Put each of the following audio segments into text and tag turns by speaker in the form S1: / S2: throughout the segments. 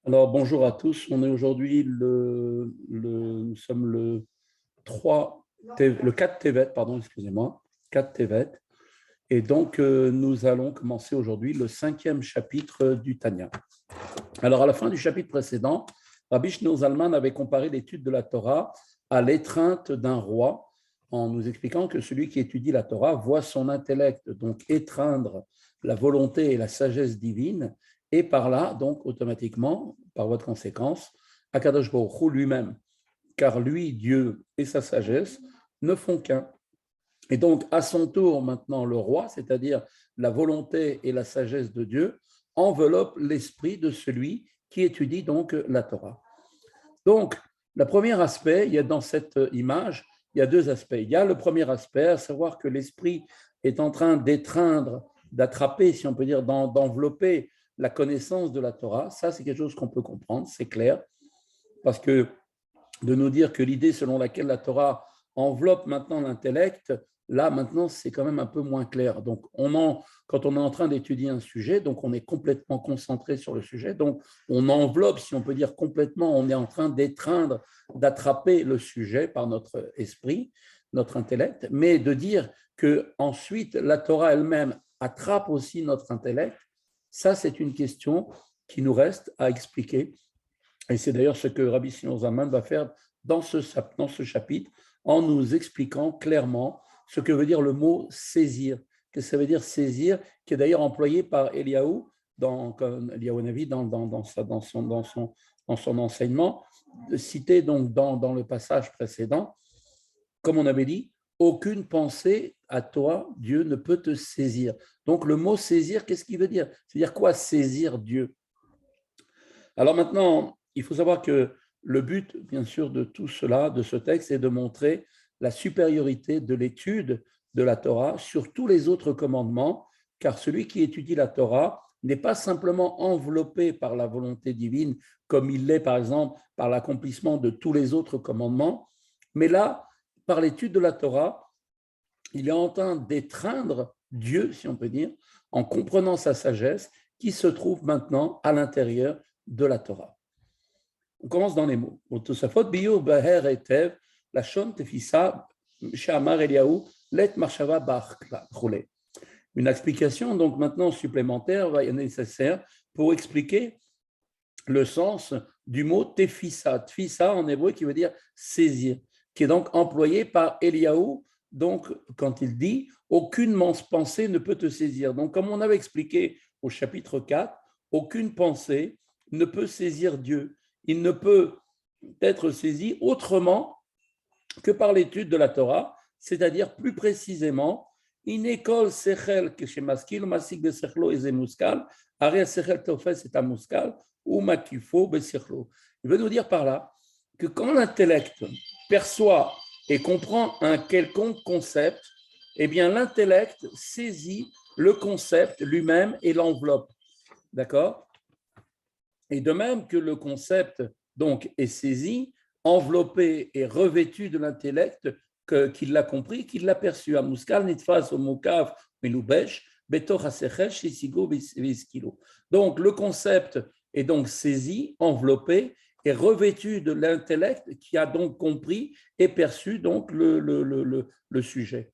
S1: Alors, bonjour à tous. On est aujourd'hui nous sommes le 4 Tevet, pardon, excusez-moi, 4 Tevet. Et donc, nous allons commencer aujourd'hui le 5e chapitre du Tanya. Alors, à la fin du chapitre précédent, Rabbi Shneor Zalman avait comparé l'étude de la Torah à l'étreinte d'un roi, en nous expliquant que celui qui étudie la Torah voit son intellect donc étreindre la volonté et la sagesse divine, et par là, donc automatiquement, par voie de conséquence, Akadosh Baruch Hu lui-même, car lui, Dieu et sa sagesse ne font qu'un. Et donc, à son tour, maintenant, le roi, c'est-à-dire la volonté et la sagesse de Dieu, enveloppe l'esprit de celui qui étudie donc la Torah. Donc, le premier aspect, il y a dans cette image, il y a deux aspects. Il y a le premier aspect, à savoir que l'esprit est en train d'étreindre, d'attraper, si on peut dire, d'envelopper la connaissance de la Torah. Ça, c'est quelque chose qu'on peut comprendre, c'est clair, parce que de nous dire que l'idée selon laquelle la Torah enveloppe maintenant l'intellect, là maintenant c'est quand même un peu moins clair. Donc quand on est en train d'étudier un sujet, donc on est complètement concentré sur le sujet, donc on enveloppe, si on peut dire complètement, on est en train d'étreindre, d'attraper le sujet par notre esprit, notre intellect, mais de dire que ensuite la Torah elle-même attrape aussi notre intellect, ça c'est une question qui nous reste à expliquer. Et c'est d'ailleurs ce que Rabbi Shneor Zalman va faire dans ce chapitre, en nous expliquant clairement ce que veut dire le mot saisir. Qu'est-ce que ça veut dire saisir, qui est d'ailleurs employé par Eliaou, Eliaou Navi, dans son enseignement, cité donc dans le passage précédent, comme on avait dit, aucune pensée à toi, Dieu ne peut te saisir. Donc le mot saisir, qu'est-ce qu'il veut dire? C'est-à-dire quoi saisir Dieu? Alors maintenant, il faut savoir que le but, bien sûr, de tout cela, de ce texte, est de montrer la supériorité de l'étude de la Torah sur tous les autres commandements, car celui qui étudie la Torah n'est pas simplement enveloppé par la volonté divine, comme il l'est, par exemple, par l'accomplissement de tous les autres commandements, mais là, par l'étude de la Torah, il est en train d'étreindre Dieu, si on peut dire, en comprenant sa sagesse qui se trouve maintenant à l'intérieur de la Torah. On commence dans les mots. Tosafot biur baher etev lashon tefisa she'amar Eliyahu let marshava b'choleh. Une explication donc maintenant supplémentaire va être nécessaire pour expliquer le sens du mot tefisa. Tefisa en hébreu qui veut dire saisir, qui est donc employé par Eliyahu. Donc, quand il dit aucune pensée ne peut te saisir. Donc, comme on avait expliqué au chapitre 4, aucune pensée ne peut saisir Dieu. Il ne peut être saisi autrement que par l'étude de la Torah, c'est-à-dire plus précisément, inekol sechel keshemaskil masik besechlo ezemuskal, are sechel tofes et amuskal, ou makifo besechlo. Il veut nous dire par là que quand l'intellect perçoit et comprend un quelconque concept, eh bien l'intellect saisit le concept lui-même et l'enveloppe. D'accord? Et de même que le concept donc est saisi, enveloppé et revêtu de l'intellect qu'il l'a compris, qu'il l'a perçu. Amuskal nitfas omukav melubesh betor hasechel shisigo viskilo. Donc le concept est donc saisi, enveloppé et revêtu de l'intellect qui a donc compris et perçu donc le sujet.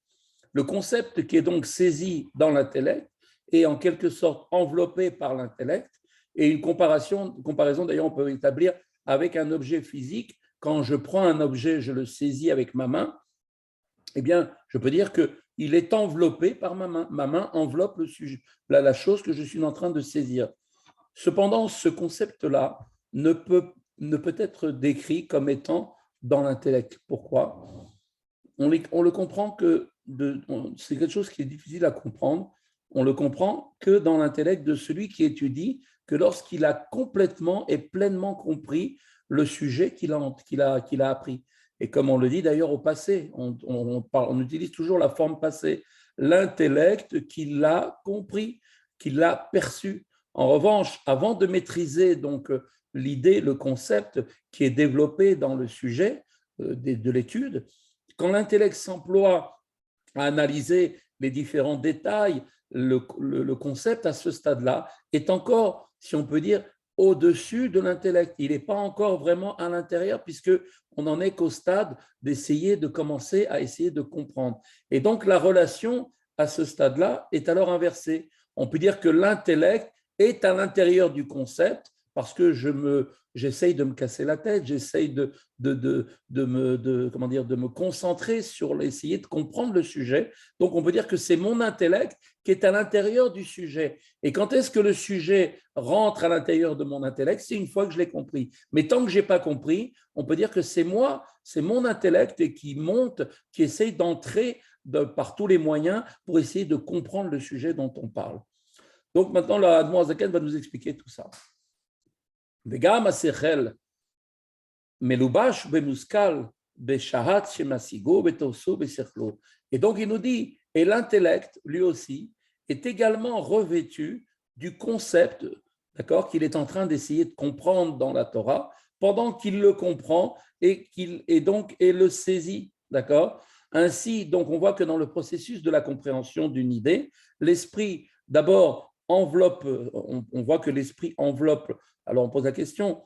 S1: Le concept qui est donc saisi dans l'intellect est en quelque sorte enveloppé par l'intellect. Et une comparaison d'ailleurs, on peut établir avec un objet physique. Quand je prends un objet, je le saisis avec ma main, eh bien, je peux dire qu'il est enveloppé par ma main. Ma main enveloppe le sujet, la chose que je suis en train de saisir. Cependant, ce concept-là ne peut être décrit comme étant dans l'intellect. Pourquoi? On le comprend que c'est quelque chose qui est difficile à comprendre. On le comprend que dans l'intellect de celui qui étudie, que lorsqu'il a complètement et pleinement compris le sujet qu'il a appris. Et comme on le dit d'ailleurs au passé, on utilise toujours la forme passée, l'intellect qui l'a compris, qui l'a perçu. En revanche, avant de maîtriser donc l'idée, le concept qui est développé dans le sujet de l'étude, quand l'intellect s'emploie à analyser les différents détails, le concept à ce stade-là est encore, si on peut dire, au-dessus de l'intellect. Il n'est pas encore vraiment à l'intérieur puisqu'on n'en est qu'au stade d'essayer de commencer à essayer de comprendre. Et donc, la relation à ce stade-là est alors inversée. On peut dire que l'intellect est à l'intérieur du concept parce que j'essaye de me casser la tête, j'essaye de me concentrer sur essayer de comprendre le sujet. Donc, on peut dire que c'est mon intellect qui est à l'intérieur du sujet. Et quand est-ce que le sujet rentre à l'intérieur de mon intellect? C'est une fois que je l'ai compris. Mais tant que je n'ai pas compris, on peut dire que c'est moi, c'est mon intellect et qui monte, qui essaye d'entrer par tous les moyens pour essayer de comprendre le sujet dont on parle. Donc maintenant, la Admoazaken va nous expliquer tout ça. וגם השכל מלובש במושכל בשהת שמשיגו בתורסו בשכלו. Et donc il nous dit, et l'intellect, lui aussi, est également revêtu du concept, d'accord, qu'il est en train d'essayer de comprendre dans la Torah, pendant qu'il le comprend et le saisit, d'accord. Ainsi, donc on voit que dans le processus de la compréhension d'une idée, l'esprit d'abord enveloppe, on voit que l'esprit enveloppe. Alors on pose la question,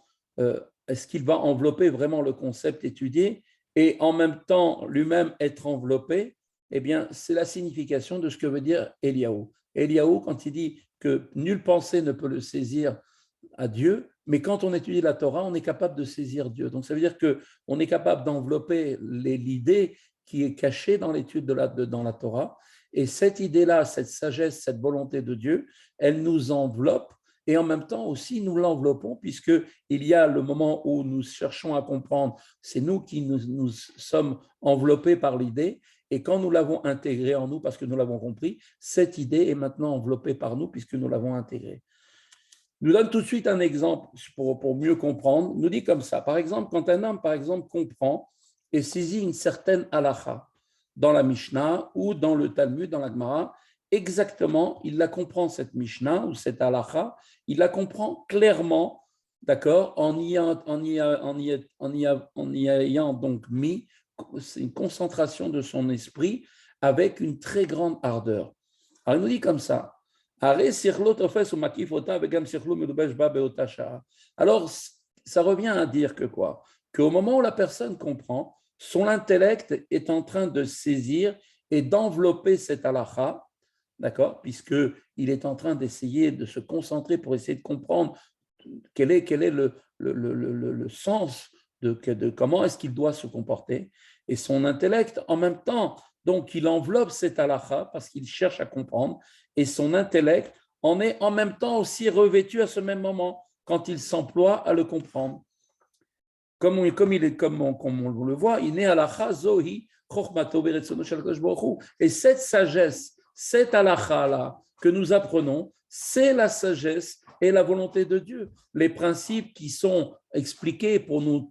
S1: est-ce qu'il va envelopper vraiment le concept étudié et en même temps lui-même être enveloppé? Eh bien, c'est la signification de ce que veut dire Eliaou. Eliaou, quand il dit que nulle pensée ne peut le saisir à Dieu, mais quand on étudie la Torah, on est capable de saisir Dieu. Donc ça veut dire qu'on est capable d'envelopper l'idée qui est cachée dans l'étude dans la Torah. Et cette idée-là, cette sagesse, cette volonté de Dieu, elle nous enveloppe et en même temps aussi nous l'enveloppons puisqu'il y a le moment où nous cherchons à comprendre, c'est nous qui nous sommes enveloppés par l'idée et quand nous l'avons intégrée en nous parce que nous l'avons compris, cette idée est maintenant enveloppée par nous puisque nous l'avons intégrée. Nous donne tout de suite un exemple pour mieux comprendre. Nous dit comme ça, par exemple, quand un homme, par exemple, comprend et saisit une certaine halakha dans la Mishnah ou dans le Talmud, dans la Gemara, exactement, il la comprend, cette Mishnah ou cette halakha, il la comprend clairement, d'accord, en y ayant donc mis une concentration de son esprit avec une très grande ardeur. Alors, il nous dit comme ça, alors, ça revient à dire que quoi? Qu'au moment où la personne comprend, son intellect est en train de saisir et d'envelopper cette halakha, d'accord? Puisqu'il est en train d'essayer de se concentrer pour essayer de comprendre quel est le sens de comment est-ce qu'il doit se comporter. Et son intellect, en même temps, donc il enveloppe cette halakha parce qu'il cherche à comprendre, et son intellect en est en même temps aussi revêtu à ce même moment, quand il s'emploie à le comprendre. Comme on le voit, il est halakha zohi chokhmato beretzono shel HaKadosh Baruch Hu. Et cette sagesse, cette halakha-là que nous apprenons, c'est la sagesse et la volonté de Dieu. Les principes qui sont expliqués pour nous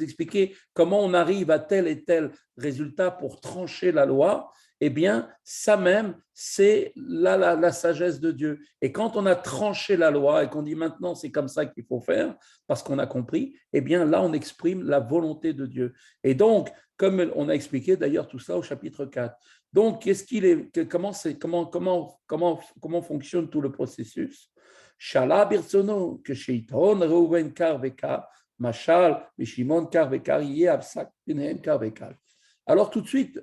S1: expliquer comment on arrive à tel et tel résultat pour trancher la loi, eh bien, ça même, c'est la sagesse de Dieu. Et quand on a tranché la loi et qu'on dit maintenant c'est comme ça qu'il faut faire, parce qu'on a compris, eh bien là, on exprime la volonté de Dieu. Et donc, comme on a expliqué d'ailleurs tout ça au chapitre 4. Donc, comment fonctionne tout le processus? Shala birtsono que sheiton Reuven kar vekar, mashal mishimon kar vekar yeh absak binehem kar vekar. Alors tout de suite,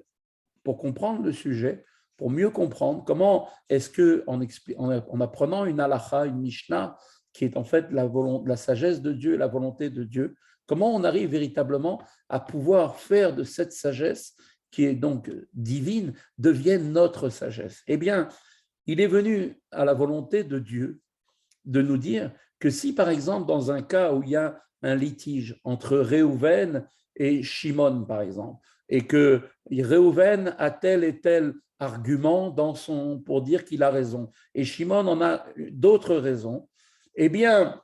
S1: pour comprendre le sujet, pour mieux comprendre comment est-ce que en apprenant une halakha, une mishnah, qui est en fait la sagesse de Dieu, la volonté de Dieu, comment on arrive véritablement à pouvoir faire de cette sagesse, qui est donc divine, devienne notre sagesse? Eh bien, il est venu à la volonté de Dieu de nous dire que si, par exemple, dans un cas où il y a un litige entre Réhouven et Shimon, par exemple, et que Réhouven a tel et tel argument pour dire qu'il a raison, et Shimon en a d'autres raisons, eh bien,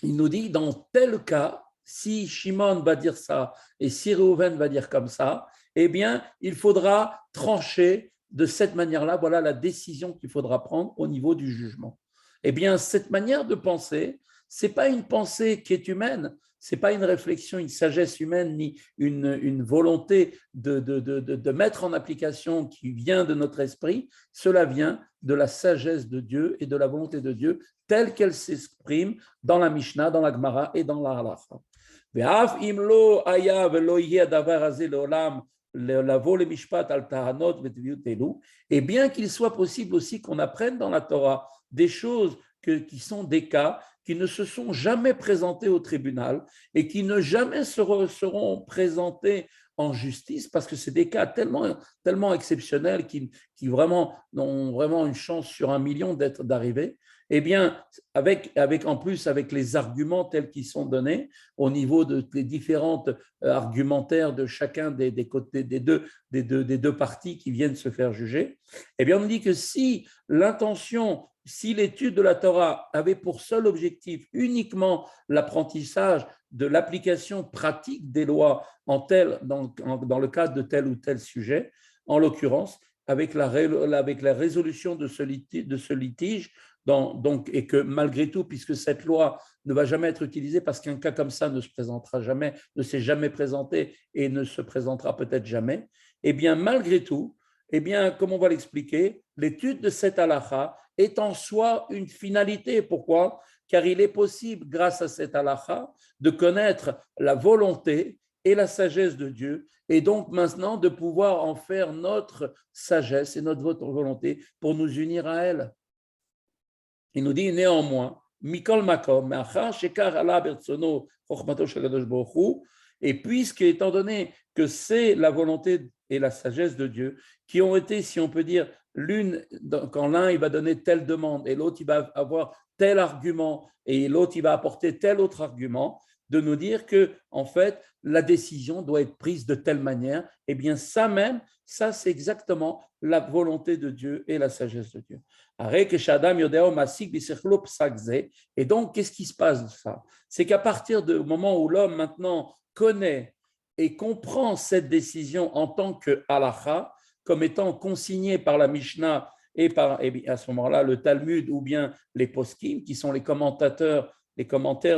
S1: il nous dit, dans tel cas, si Shimon va dire ça et si Réhouven va dire comme ça, eh bien, il faudra trancher de cette manière-là. Voilà la décision qu'il faudra prendre au niveau du jugement. Eh bien, cette manière de penser, ce n'est pas une pensée qui est humaine, Ce n'est pas une réflexion, une sagesse humaine, ni une volonté de mettre en application qui vient de notre esprit. Cela vient de la sagesse de Dieu et de la volonté de Dieu telle qu'elle s'exprime dans la Mishnah, dans la Gemara et dans la Halacha. Et bien qu'il soit possible aussi qu'on apprenne dans la Torah des choses qui sont des cas qui ne se sont jamais présentés au tribunal et qui ne jamais seront présentés en justice parce que c'est des cas tellement exceptionnels qui vraiment ont vraiment une chance sur 1 million d'arriver. Eh bien, avec les arguments tels qu'ils sont donnés au niveau des différentes argumentaires de chacun des côtés des deux parties qui viennent se faire juger, eh bien, on dit que si l'étude de la Torah avait pour seul objectif uniquement l'apprentissage de l'application pratique des lois dans le cadre de tel ou tel sujet, en l'occurrence, avec la résolution de ce litige, et que malgré tout, puisque cette loi ne va jamais être utilisée parce qu'un cas comme ça ne se présentera jamais, ne s'est jamais présenté et ne se présentera peut-être jamais, eh bien, malgré tout, eh bien, comme on va l'expliquer, l'étude de cette halakha est en soi une finalité. Pourquoi ? Car il est possible, grâce à cette halakha, de connaître la volonté et la sagesse de Dieu, et donc maintenant de pouvoir en faire notre sagesse et notre volonté pour nous unir à elle. Il nous dit néanmoins, Mikol Makom, et puisque, étant donné que c'est la volonté et la sagesse de Dieu qui ont été, si on peut dire, quand l'un il va donner telle demande et l'autre il va avoir tel argument et l'autre il va apporter tel autre argument, de nous dire que en fait la décision doit être prise de telle manière, eh bien ça c'est exactement la volonté de Dieu et la sagesse de Dieu. Et donc qu'est-ce qui se passe de ça? C'est qu'à partir du moment où l'homme maintenant connaît et comprend cette décision en tant que halakha, comme étant consignée par la Mishnah et à ce moment-là le Talmud ou bien les poskim, qui sont les commentaires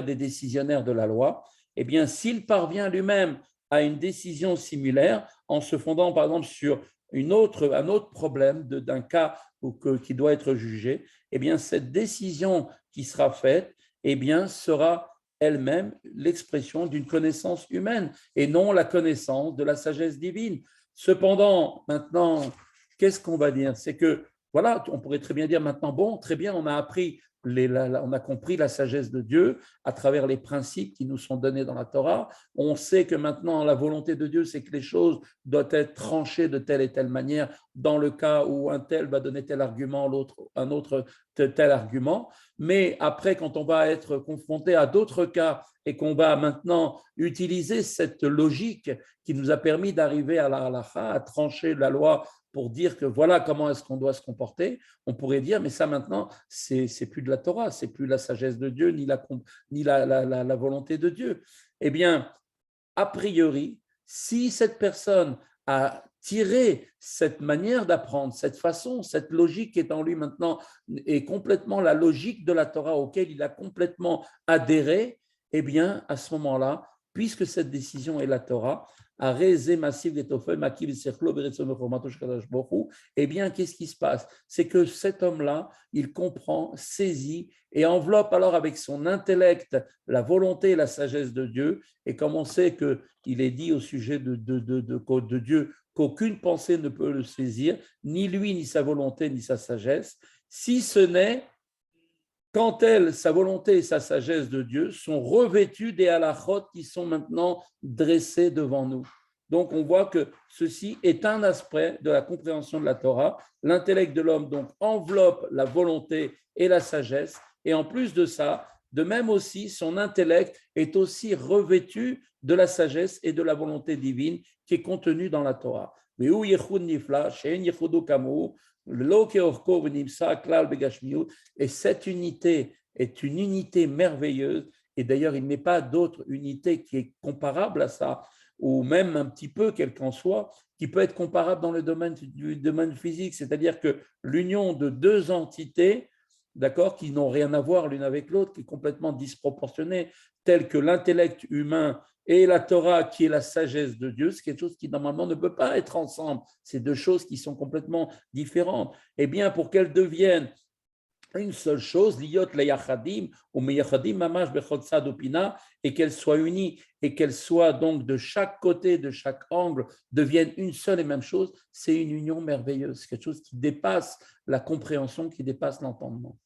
S1: des décisionnaires de la loi, eh bien, s'il parvient lui-même à une décision similaire en se fondant par exemple sur un autre problème d'un cas qui doit être jugé, eh bien, cette décision qui sera faite, eh bien, sera elle-même l'expression d'une connaissance humaine et non la connaissance de la sagesse divine. Cependant, maintenant, qu'est-ce qu'on va dire? C'est que, voilà, on pourrait très bien dire maintenant, bon, très bien, on a appris on a compris la sagesse de Dieu à travers les principes qui nous sont donnés dans la Torah. On sait que maintenant, la volonté de Dieu, c'est que les choses doivent être tranchées de telle et telle manière dans le cas où un tel va donner tel argument, un autre tel argument. Mais après, quand on va être confronté à d'autres cas et qu'on va maintenant utiliser cette logique qui nous a permis d'arriver à la halakha, à trancher la loi pour dire que voilà comment est-ce qu'on doit se comporter, on pourrait dire, mais ça maintenant, c'est plus de la Torah, c'est plus la sagesse de Dieu, ni la volonté de Dieu. Eh bien, a priori, si cette personne a tiré cette manière d'apprendre, cette façon, cette logique qui est en lui maintenant, est complètement la logique de la Torah auquel il a complètement adhéré, eh bien, à ce moment-là, puisque cette décision est la Torah, eh bien, qu'est-ce qui se passe? C'est que cet homme-là, il comprend, saisit et enveloppe alors avec son intellect la volonté et la sagesse de Dieu. Et comme on sait qu'il est dit au sujet de Dieu qu'aucune pensée ne peut le saisir, ni lui, ni sa volonté, ni sa sagesse, si ce n'est quand sa volonté et sa sagesse de Dieu sont revêtues des halachot qui sont maintenant dressées devant nous. Donc, on voit que ceci est un aspect de la compréhension de la Torah. L'intellect de l'homme donc enveloppe la volonté et la sagesse. Et en plus de ça, de même aussi, son intellect est aussi revêtu de la sagesse et de la volonté divine qui est contenue dans la Torah. Mais où et cette unité est une unité merveilleuse. Et d'ailleurs, il n'est pas d'autre unité qui est comparable à ça, ou même un petit peu, quel qu'en soit, qui peut être comparable dans le domaine physique. C'est-à-dire que l'union de deux entités d'accord, qui n'ont rien à voir l'une avec l'autre, qui est complètement disproportionnée, telle que l'intellect humain et la Torah, qui est la sagesse de Dieu, c'est quelque chose qui normalement ne peut pas être ensemble. C'est deux choses qui sont complètement différentes. Eh bien, pour qu'elles deviennent une seule chose, liot leyachadim ou meyachadim mamash bechol tzad upina, et qu'elles soient unies et qu'elles soient donc de chaque côté, de chaque angle, deviennent une seule et même chose, c'est une union merveilleuse, quelque chose qui dépasse la compréhension, qui dépasse l'entendement.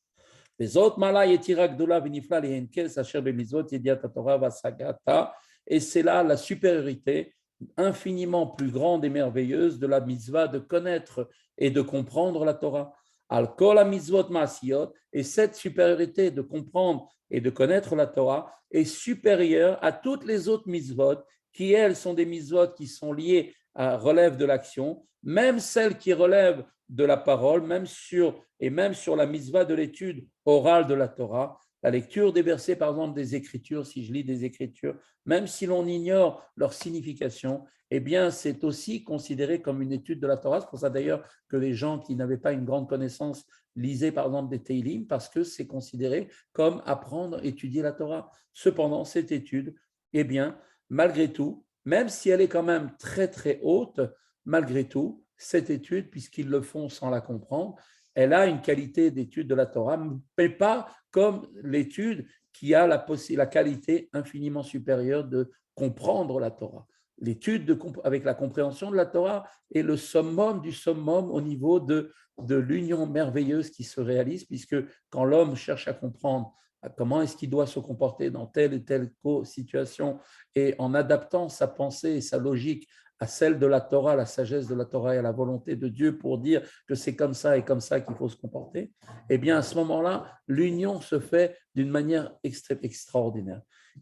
S1: Les autres mala yetira gdola v'nifla lehenkel sacher bemizvot yediat haTorah vasagata, et c'est là la supériorité infiniment plus grande et merveilleuse de la mitzvah de connaître et de comprendre la Torah. Al kol mitzvot ma'asiyot, et cette supériorité de comprendre et de connaître la Torah est supérieure à toutes les autres mitzvot qui, elles, sont des mitzvot qui sont liées à relève de l'action, même celles qui relèvent de la parole, même sur la mitzvah de l'étude orale de la Torah, la lecture des versets, par exemple, des Écritures, si je lis des Écritures, même si l'on ignore leur signification, eh bien, c'est aussi considéré comme une étude de la Torah. C'est pour ça d'ailleurs que les gens qui n'avaient pas une grande connaissance lisaient, par exemple, des Teilim, parce que c'est considéré comme apprendre, étudier la Torah. Cependant, cette étude, eh bien, malgré tout, même si elle est quand même très, très haute, malgré tout, cette étude, puisqu'ils le font sans la comprendre, elle a une qualité d'étude de la Torah, mais pas comme l'étude qui a la qualité infiniment supérieure de comprendre la Torah. L'étude avec la compréhension de la Torah est le summum du summum au niveau de l'union merveilleuse qui se réalise, puisque quand l'homme cherche à comprendre comment est-ce qu'il doit se comporter dans telle et telle situation, et en adaptant sa pensée et sa logique à celle de la Torah, la sagesse de la Torah et à la volonté de Dieu pour dire que c'est comme ça et comme ça qu'il faut se comporter, eh bien à ce moment-là, l'union se fait d'une manière extraordinaire.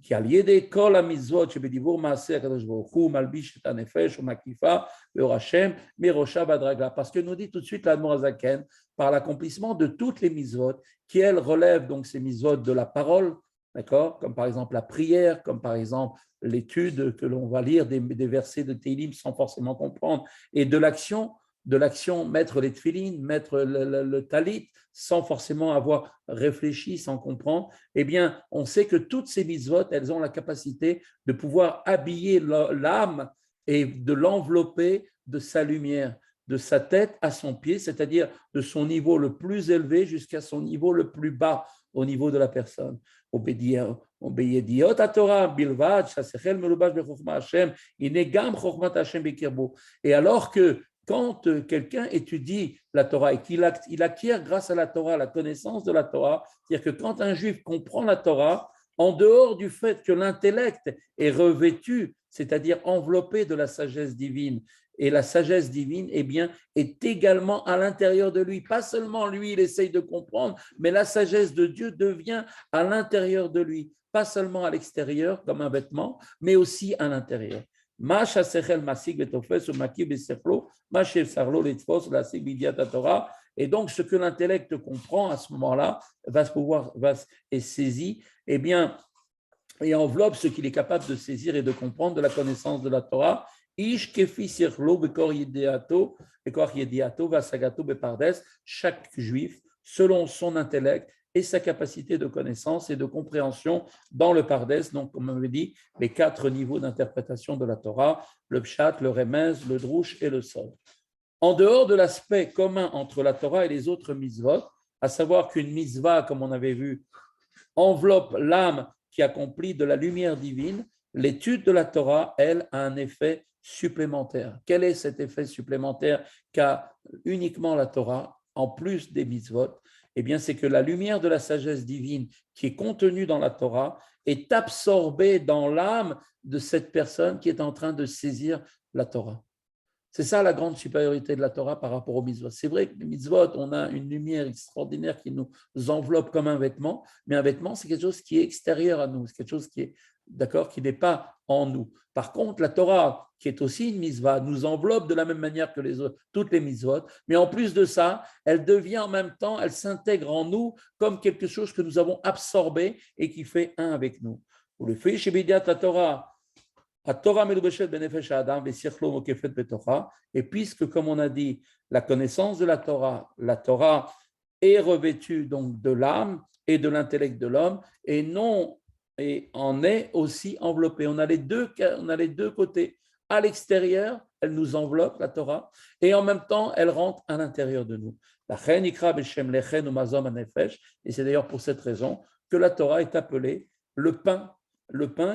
S1: Parce que nous dit tout de suite l'Admor Hazaken, par l'accomplissement de toutes les mitzvot, qui elles relèvent donc ces mitzvot de la parole, d'accord, comme par exemple la prière, comme par exemple l'étude que l'on va lire des versets de Teilim sans forcément comprendre, et de l'action, mettre les tefilines, mettre le talit, sans forcément avoir réfléchi, sans comprendre, eh bien, on sait que toutes ces mitzvot, elles ont la capacité de pouvoir habiller l'âme et de l'envelopper de sa lumière, de sa tête à son pied, c'est-à-dire de son niveau le plus élevé jusqu'à son niveau le plus bas au niveau de la personne. Et alors que quand quelqu'un étudie la Torah et qu'il acquiert grâce à la Torah la connaissance de la Torah, c'est-à-dire que quand un juif comprend la Torah, en dehors du fait que l'intellect est revêtu, c'est-à-dire enveloppé de la sagesse divine, et la sagesse divine, eh bien, est également à l'intérieur de lui. Pas seulement lui, il essaye de comprendre, mais la sagesse de Dieu devient à l'intérieur de lui. Pas seulement à l'extérieur, comme un vêtement, mais aussi à l'intérieur. Et donc, ce que l'intellect comprend à ce moment-là est saisi, eh bien, et enveloppe ce qu'il est capable de saisir et de comprendre de la connaissance de la Torah. Chaque juif, selon son intellect et sa capacité de connaissance et de compréhension dans le Pardes, donc comme on avait dit, les 4 niveaux d'interprétation de la Torah, le Pshat, le Remez, le Drush et le Sod. En dehors de l'aspect commun entre la Torah et les autres mitzvot, à savoir qu'une mitzvah, comme on avait vu, enveloppe l'âme qui accomplit de la lumière divine, l'étude de la Torah, elle, a un effet supplémentaire. Quel est cet effet supplémentaire qu'a uniquement la Torah, en plus des mitzvot? Eh bien, c'est que la lumière de la sagesse divine qui est contenue dans la Torah est absorbée dans l'âme de cette personne qui est en train de saisir la Torah. C'est ça la grande supériorité de la Torah par rapport aux mitzvot. C'est vrai que les mitzvot, on a une lumière extraordinaire qui nous enveloppe comme un vêtement, mais un vêtement, c'est quelque chose qui est extérieur à nous, c'est quelque chose qui est, d'accord, qui n'est pas en nous. Par contre, la Torah, qui est aussi une mitzvah, nous enveloppe de la même manière que les autres, toutes les mitzvot, mais en plus de ça, elle devient en même temps, elle s'intègre en nous comme quelque chose que nous avons absorbé et qui fait un avec nous. Ou le fait chez Bidiat la Torah, et puisque, comme on a dit, la connaissance de la Torah est revêtu donc de l'âme et de l'intellect de l'homme, et non et en est aussi enveloppé. On a les deux côtés. À l'extérieur, elle nous enveloppe, la Torah, et en même temps, elle rentre à l'intérieur de nous. Et c'est d'ailleurs pour cette raison que la Torah est appelée le pain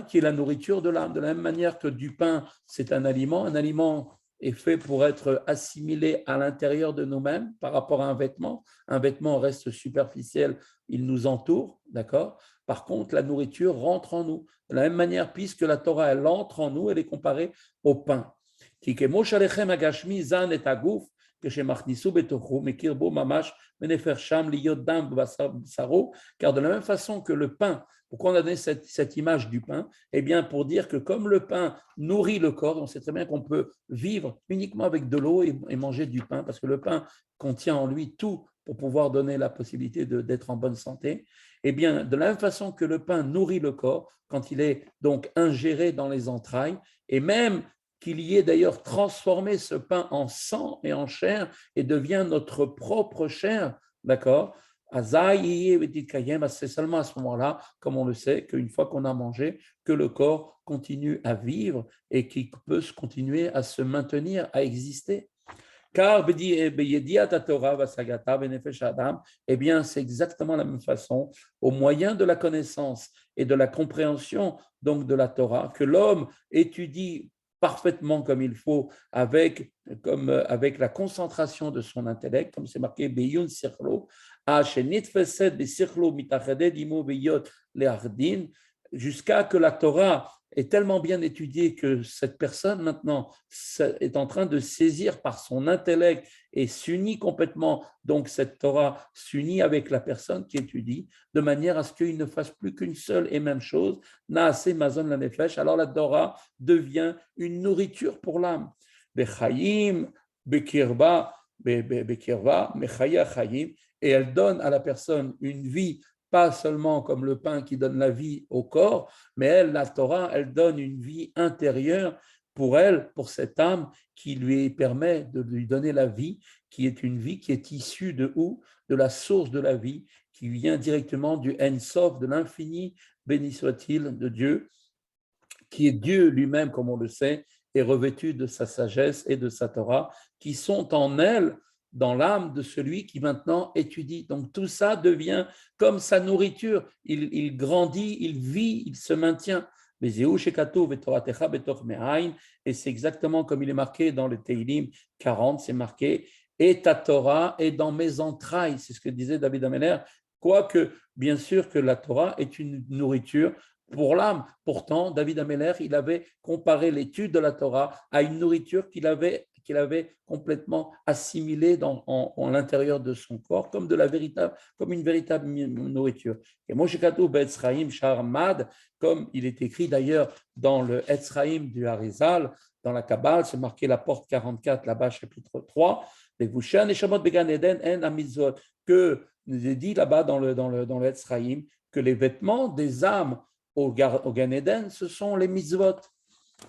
S1: qui est la nourriture de l'âme. De la même manière que du pain, c'est un aliment est fait pour être assimilé à l'intérieur de nous-mêmes par rapport à un vêtement. Un vêtement reste superficiel, il nous entoure, d'accord? Par contre, la nourriture rentre en nous. De la même manière, puisque la Torah, elle entre en nous, elle est comparée au pain. Car de la même façon que le pain, pourquoi on a donné cette image du pain? Eh bien, pour dire que comme le pain nourrit le corps, on sait très bien qu'on peut vivre uniquement avec de l'eau et manger du pain, parce que le pain contient en lui tout pour pouvoir donner la possibilité d'être en bonne santé. Eh bien, de la même façon que le pain nourrit le corps, quand il est donc ingéré dans les entrailles, et même qu'il y ait d'ailleurs transformé ce pain en sang et en chair et devient notre propre chair, d'accord? C'est seulement à ce moment-là, comme on le sait, qu'une fois qu'on a mangé, que le corps continue à vivre et qu'il peut continuer à se maintenir, à exister. Car eh bien, c'est exactement la même façon, au moyen de la connaissance et de la compréhension donc de la Torah, que l'homme étudie parfaitement comme il faut, avec la concentration de son intellect, comme c'est marqué Beyun Sirlo, jusqu'à que la Torah est tellement bien étudiée que cette personne maintenant est en train de saisir par son intellect et s'unit complètement, donc cette Torah s'unit avec la personne qui étudie, de manière à ce qu'il ne fasse plus qu'une seule et même chose, Naase Mazon la Nefesh, alors la Torah devient une nourriture pour l'âme. Bechayim, Bekirba, Mechaya Chayim, et elle donne à la personne une vie, pas seulement comme le pain qui donne la vie au corps, mais elle, la Torah, elle donne une vie intérieure pour elle, pour cette âme qui lui permet de lui donner la vie, qui est une vie qui est issue de où? De la source de la vie, qui vient directement du En Sof, de l'infini, béni soit-il, de Dieu, qui est Dieu lui-même, comme on le sait, est revêtu de sa sagesse et de sa Torah, qui sont en elle, dans l'âme de celui qui maintenant étudie. Donc tout ça devient comme sa nourriture. Il grandit, il vit, il se maintient. Et c'est exactement comme il est marqué dans le Teilim 40, c'est marqué « Et ta Torah est dans mes entrailles ». C'est ce que disait David Ameller. Quoique, bien sûr que la Torah est une nourriture pour l'âme. Pourtant, David Ameller, il avait comparé l'étude de la Torah à une nourriture qu'il avait complètement assimilée en l'intérieur de son corps, comme une véritable nourriture. Et Moshe Katou Be'etzraïm Sharmad, comme il est écrit d'ailleurs dans le Etzraïm du Harizal, dans la Kabbale, c'est marqué la porte 44, là-bas, chapitre 3, que nous est dit là-bas dans le Etzraïm, que les vêtements des âmes au Gan Eden, ce sont les mitzvot.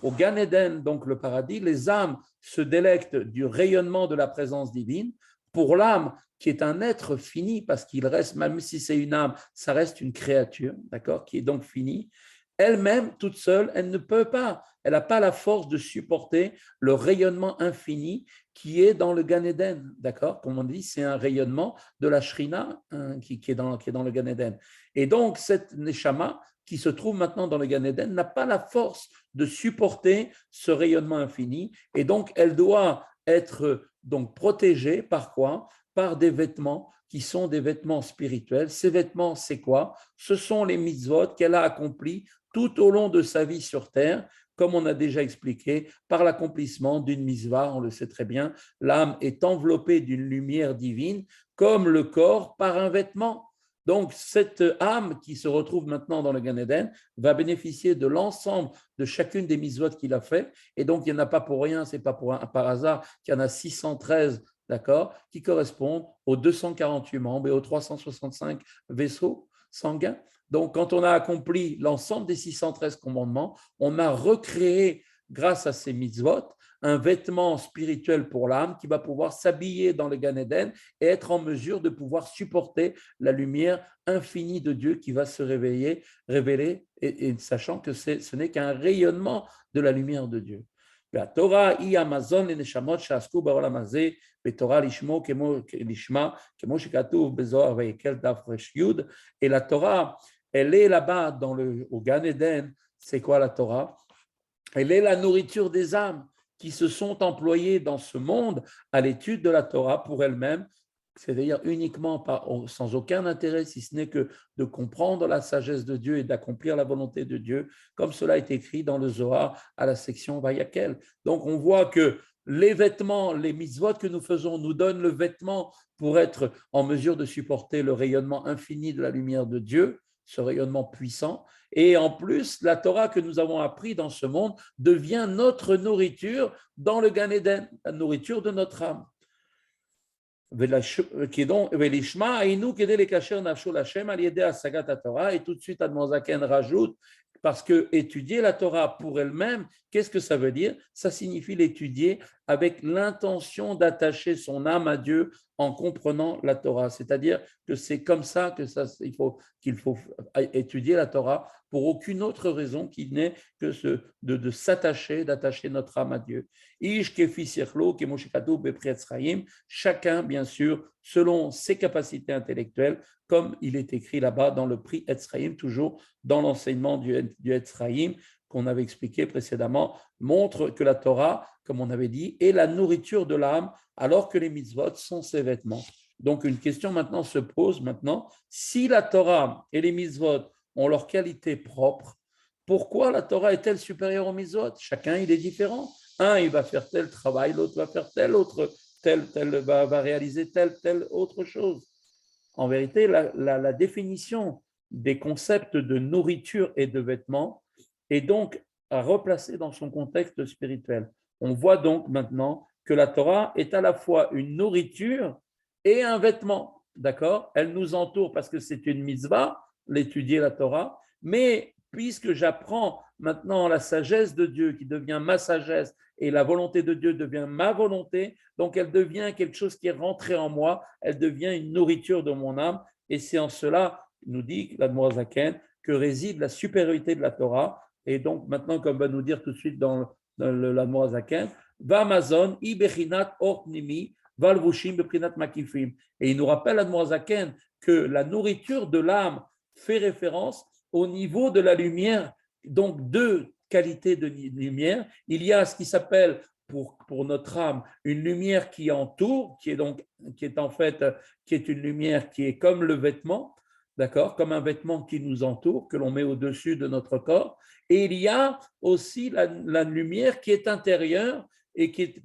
S1: Au Gan Eden, donc le paradis, les âmes se délectent du rayonnement de la présence divine. Pour l'âme, qui est un être fini, parce qu'il reste, même si c'est une âme, ça reste une créature, d'accord, qui est donc finie, elle-même, toute seule, elle ne peut pas, elle n'a pas la force de supporter le rayonnement infini qui est dans le Gan Eden, d'accord? Comme on dit, c'est un rayonnement de la Shrina qui est dans le Gan Eden. Et donc, cette Neshama, qui se trouve maintenant dans le Gan Eden, n'a pas la force de supporter ce rayonnement infini, et donc elle doit être donc protégée par quoi? Par des vêtements qui sont des vêtements spirituels. Ces vêtements, c'est quoi? Ce sont les mitzvot qu'elle a accomplis tout au long de sa vie sur terre, comme on a déjà expliqué, par l'accomplissement d'une mitzvah, on le sait très bien, l'âme est enveloppée d'une lumière divine, comme le corps par un vêtement. Donc, cette âme qui se retrouve maintenant dans le Gan Eden va bénéficier de l'ensemble de chacune des mitzvot qu'il a fait. Et donc, il n'y en a pas pour rien, ce n'est pas par hasard qu'il y en a 613, d'accord, qui correspondent aux 248 membres et aux 365 vaisseaux sanguins. Donc, quand on a accompli l'ensemble des 613 commandements, on a recréé, grâce à ces mitzvot, un vêtement spirituel pour l'âme qui va pouvoir s'habiller dans le Gan Eden et être en mesure de pouvoir supporter la lumière infinie de Dieu qui va se révéler, et sachant que ce n'est qu'un rayonnement de la lumière de Dieu. La Torah היא המזון לנשמות שעסקו בעולם הזה, בתורה לשמה, כמו שכתוב בזוהר ויקל דף ר"י. Et la Torah, elle est là-bas au Gan Eden. C'est quoi la Torah? Elle est la nourriture des âmes qui se sont employées dans ce monde à l'étude de la Torah pour elles-mêmes, c'est-à-dire uniquement sans aucun intérêt, si ce n'est que de comprendre la sagesse de Dieu et d'accomplir la volonté de Dieu, comme cela est écrit dans le Zohar à la section Vayakel. Donc on voit que les vêtements, les mitzvot que nous faisons nous donnent le vêtement pour être en mesure de supporter le rayonnement infini de la lumière de Dieu, ce rayonnement puissant. Et en plus, la Torah que nous avons appris dans ce monde devient notre nourriture dans le Gan Eden, la nourriture de notre âme. Et tout de suite, Admor Zaken rajoute, parce que étudier la Torah pour elle-même, qu'est-ce que ça veut dire? Ça signifie l'étudier avec l'intention d'attacher son âme à Dieu en comprenant la Torah. C'est-à-dire que c'est comme ça qu'il faut étudier la Torah pour aucune autre raison qui n'est que de s'attacher, d'attacher notre âme à Dieu. Chacun, bien sûr, selon ses capacités intellectuelles, comme il est écrit là-bas dans le prix Etzraïm, toujours dans l'enseignement du Etzraïm qu'on avait expliqué précédemment, montre que la Torah, comme on avait dit, est la nourriture de l'âme, alors que les mitzvot sont ses vêtements. Donc une question maintenant se pose si la Torah et les mitzvot ont leur qualité propre, pourquoi la Torah est-elle supérieure aux mitzvot? Chacun, il est différent. Un, il va faire tel travail, l'autre va faire tel autre, va réaliser telle autre chose. En vérité, la définition des concepts de nourriture et de vêtements est donc à replacer dans son contexte spirituel. On voit donc maintenant que la Torah est à la fois une nourriture et un vêtement, d'accord? Elle nous entoure parce que c'est une mitzvah, l'étudier la Torah, mais puisque j'apprends maintenant la sagesse de Dieu qui devient ma sagesse et la volonté de Dieu devient ma volonté, donc elle devient quelque chose qui est rentré en moi, elle devient une nourriture de mon âme, et c'est en cela, nous dit l'Admor Zaken, que réside la supériorité de la Torah. Et donc maintenant, comme va nous dire tout de suite dans l'Admor Zaken, Vamazon, Ibechinat Ornimi, Valvushim, Beprinat Makifim. Et il nous rappelle l'Admor Zaken que la nourriture de l'âme fait référence au niveau de la lumière, donc deux qualités de lumière. Il y a ce qui s'appelle pour notre âme une lumière qui entoure, qui est une lumière qui est comme le vêtement, d'accord, comme un vêtement qui nous entoure, que l'on met au-dessus de notre corps. Et il y a aussi la lumière qui est intérieure et qui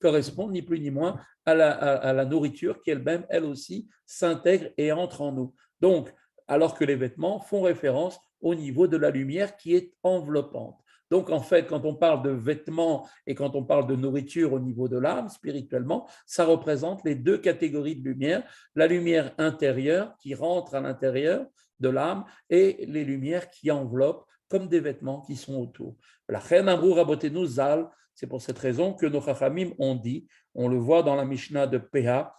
S1: correspond ni plus ni moins à la nourriture qui elle-même, elle aussi, s'intègre et entre en nous. Donc, alors que les vêtements font référence au niveau de la lumière qui est enveloppante. Donc, en fait, quand on parle de vêtements et quand on parle de nourriture au niveau de l'âme, spirituellement, ça représente les deux catégories de lumière, la lumière intérieure qui rentre à l'intérieur de l'âme et les lumières qui enveloppent comme des vêtements qui sont autour. La Chen Amrou Rabotenu Zal, c'est pour cette raison que nos Chachamim ont dit, on le voit dans la Mishnah de Péha,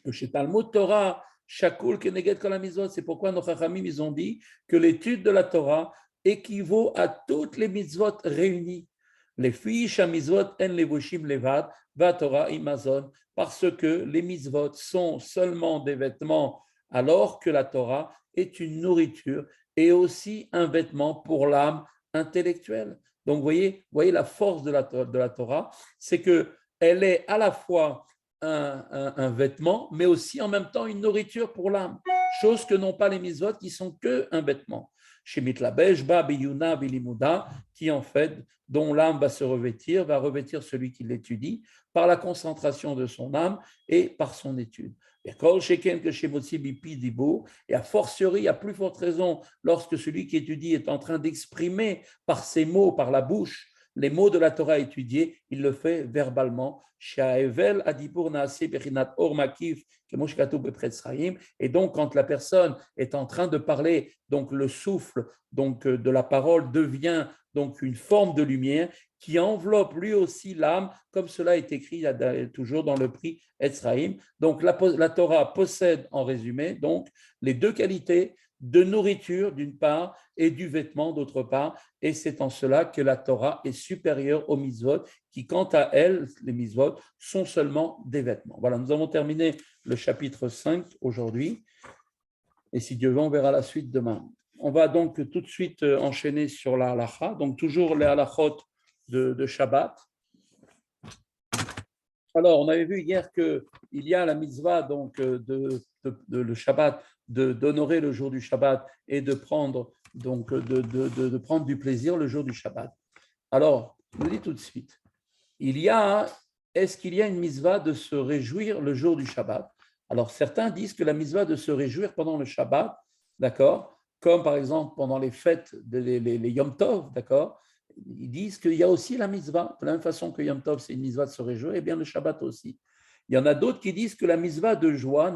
S1: que chez Talmud Torah, Shakul Keneged Kol HaMitzvot, c'est pourquoi nos Chachamim, ils ont dit que l'étude de la Torah équivaut à toutes les mitzvot réunies. Les fiches à mitzvot en levushim levad, va Torah imazon, parce que les mitzvot sont seulement des vêtements, alors que la Torah est une nourriture et aussi un vêtement pour l'âme intellectuelle. Donc, vous voyez la force de la Torah, c'est qu'elle est à la fois un vêtement, mais aussi en même temps une nourriture pour l'âme, chose que n'ont pas les mitzvot qui sont qu'un vêtement. Qui en fait, dont l'âme va se revêtir, va revêtir celui qui l'étudie par la concentration de son âme et par son étude. Et a fortiori, à plus forte raison, lorsque celui qui étudie est en train d'exprimer par ses mots, par la bouche, les mots de la Torah étudiés, il le fait verbalement. Et donc, quand la personne est en train de parler, donc le souffle donc, de la parole devient donc une forme de lumière qui enveloppe lui aussi l'âme, comme cela est écrit toujours dans le prix Etzraïm. Donc, la Torah possède, en résumé, donc, les deux qualités de nourriture d'une part et du vêtement d'autre part. Et c'est en cela que la Torah est supérieure aux mitzvot, qui, quant à elles, les mitzvot, sont seulement des vêtements. Voilà, nous avons terminé le chapitre 5 aujourd'hui. Et si Dieu veut, on verra la suite demain. On va donc tout de suite enchaîner sur la halacha. Donc, toujours les halachot de Shabbat. Alors, on avait vu hier qu'il y a la mitzvah donc, le Shabbat, d'honorer le jour du Shabbat et de prendre, donc, de prendre du plaisir le jour du Shabbat. Alors, je vous dis tout de suite, est-ce qu'il y a une mitzvah de se réjouir le jour du Shabbat? Alors, certains disent que la mitzvah de se réjouir pendant le Shabbat, d'accord, comme par exemple pendant les fêtes, les Yom Tov, d'accord, ils disent qu'il y a aussi la mitzvah, de la même façon que Yom Tov, c'est une mitzvah de se réjouir, et bien le Shabbat aussi. Il y en a d'autres qui disent que la mitzvah de joie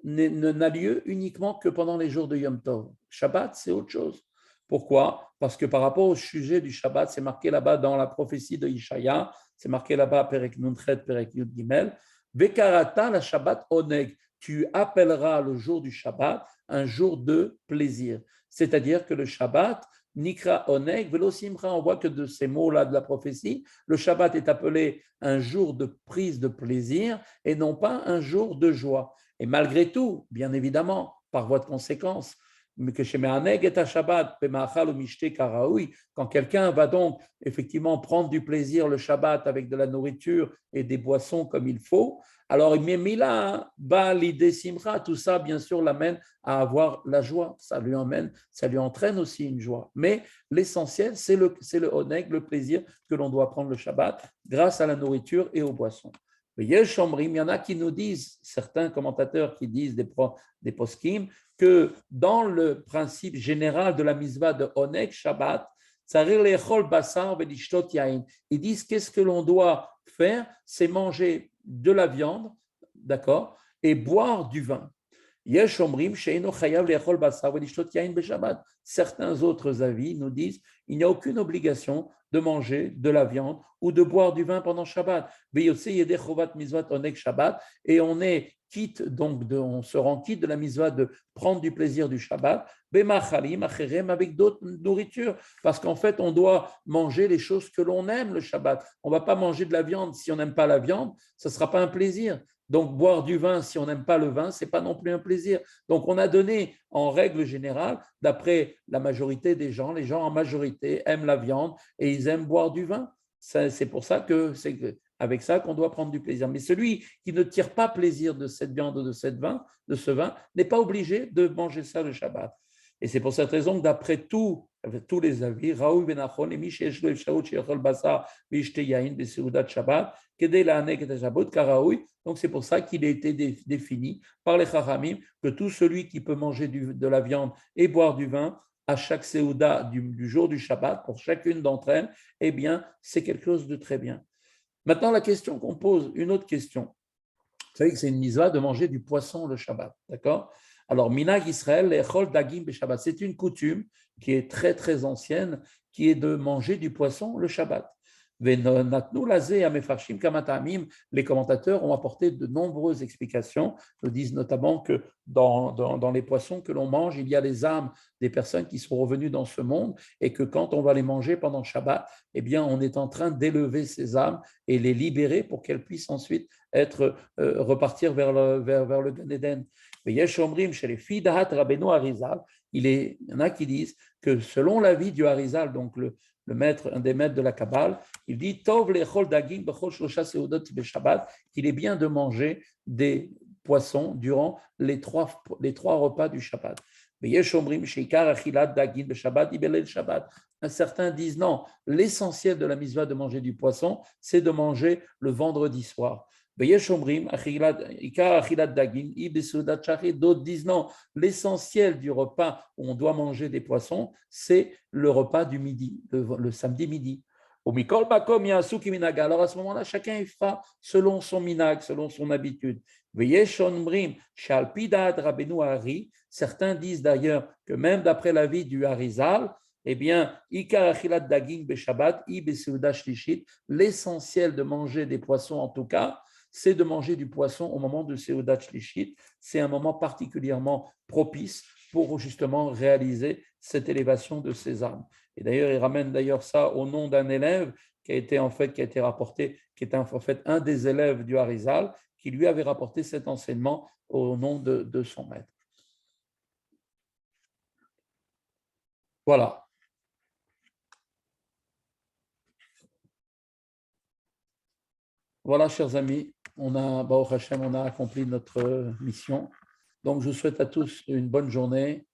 S1: n'a lieu uniquement que pendant les jours de Yom Tov. Shabbat, c'est autre chose. Pourquoi? Parce que par rapport au sujet du Shabbat, c'est marqué là-bas dans la prophétie de Ishaïa, c'est marqué là-bas, Perek Nunchet, Perek Yud Gimel, Vekarata la Shabbat Oneg, tu appelleras le jour du Shabbat un jour de plaisir. C'est-à-dire que le Shabbat, Nikra Oneg, Velo Simcha, on voit que de ces mots-là de la prophétie, le Shabbat est appelé un jour de prise de plaisir et non pas un jour de joie. Et malgré tout, bien évidemment, par voie de conséquence, quand quelqu'un va donc effectivement prendre du plaisir le Shabbat avec de la nourriture et des boissons comme il faut, alors Mila, l'idée Simcha, tout ça bien sûr l'amène à avoir la joie, ça lui entraîne aussi une joie. Mais l'essentiel, c'est le oneg, le plaisir que l'on doit prendre le Shabbat grâce à la nourriture et aux boissons. Il y en a qui nous disent, certains commentateurs qui disent des poskim, que dans le principe général de la mitzvah de Oneg Shabbat, ils disent qu'est-ce que l'on doit faire, c'est manger de la viande, d'accord, et boire du vin. Certains autres avis nous disent il n'y a aucune obligation de manger de la viande ou de boire du vin pendant Shabbat. Et on est quitte, donc on se rend quitte de la mitzvah de prendre du plaisir du Shabbat avec d'autres nourritures, parce qu'en fait on doit manger les choses que l'on aime le Shabbat. On ne va pas manger de la viande si on n'aime pas la viande, ce ne sera pas un plaisir. Donc, boire du vin, si on n'aime pas le vin, ce n'est pas non plus un plaisir. Donc, on a donné, en règle générale, d'après la majorité des gens, les gens en majorité aiment la viande et ils aiment boire du vin. C'est pour ça que c'est avec ça qu'on doit prendre du plaisir. Mais celui qui ne tire pas plaisir de cette viande ou de ce vin, n'est pas obligé de manger ça le Shabbat. Et c'est pour cette raison que d'après tous les avis, Raoul Benachon et Michel Basa, Yain, Shabbat, donc c'est pour ça qu'il a été défini par les Chachamim que tout celui qui peut manger de la viande et boire du vin à chaque Séouda du jour du Shabbat, pour chacune d'entre elles, eh bien, c'est quelque chose de très bien. Maintenant, la question qu'on pose, une autre question. Vous savez que c'est une mitzvah de manger du poisson le Shabbat, d'accord? Alors, Minag Israël, l'Echol Dagim Shabbat, c'est une coutume qui est très, très ancienne, qui est de manger du poisson le Shabbat. Les commentateurs ont apporté de nombreuses explications. Ils disent notamment que dans les poissons que l'on mange, il y a les âmes des personnes qui sont revenues dans ce monde et que quand on va les manger pendant Shabbat, eh bien, on est en train d'élever ces âmes et les libérer pour qu'elles puissent ensuite repartir vers le Gan Eden. Chez les filles d'Ahat Rabbeinu Arizal, il y en a qui disent que selon l'avis du Arizal, donc un des maîtres de la Kabbale, il dit Tov lechol dagim bechol shlosha seudot beshabbat, qu'il est bien de manger des poissons durant les trois repas du Shabbat. Certains disent non, l'essentiel de la mitzvah de manger du poisson, c'est de manger le vendredi soir. D'autres disent non, l'essentiel du repas où on doit manger des poissons, c'est le repas du midi, le samedi midi. Alors à ce moment-là, chacun il fera selon son minag, selon son habitude. Certains disent d'ailleurs que même d'après l'avis du Harizal, eh bien, l'essentiel de manger des poissons, en tout cas, c'est de manger du poisson au moment de Seudat Shlishit. C'est un moment particulièrement propice pour justement réaliser cette élévation de ces âmes. Et d'ailleurs, il ramène d'ailleurs ça au nom d'un élève qui a été rapporté, qui est en fait un des élèves du Harizal, qui lui avait rapporté cet enseignement au nom de son maître. Voilà. Voilà, chers amis, Baruch Hashem, on a accompli notre mission. Donc, je souhaite à tous une bonne journée